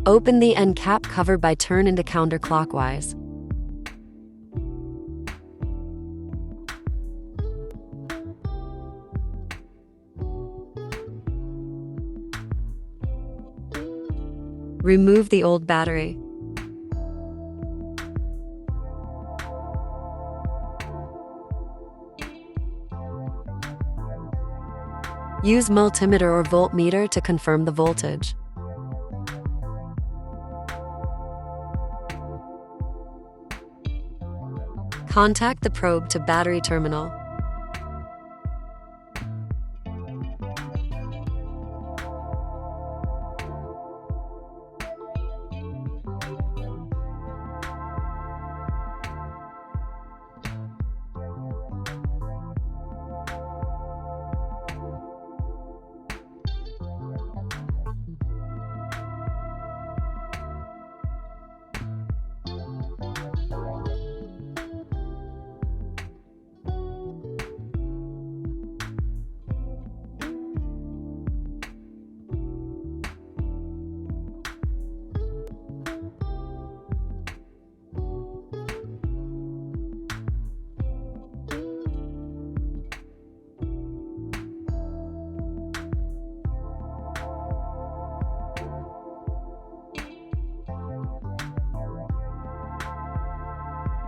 Open the end cap cover by turn into counterclockwise. Remove the old battery. Use multimeter or voltmeter to confirm the voltage. Contact the probe to battery terminal.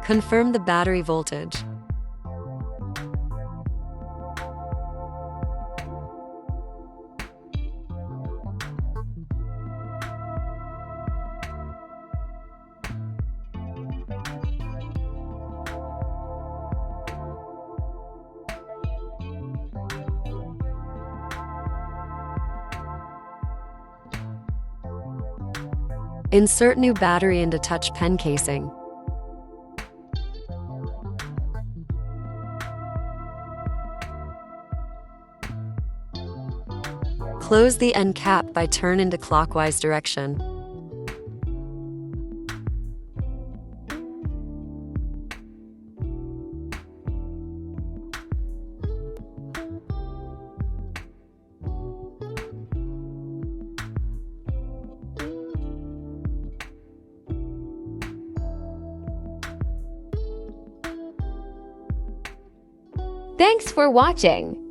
Confirm the battery voltage. Insert new battery into touch pen casing. Close the end cap by turn into clockwise direction. Thanks for watching.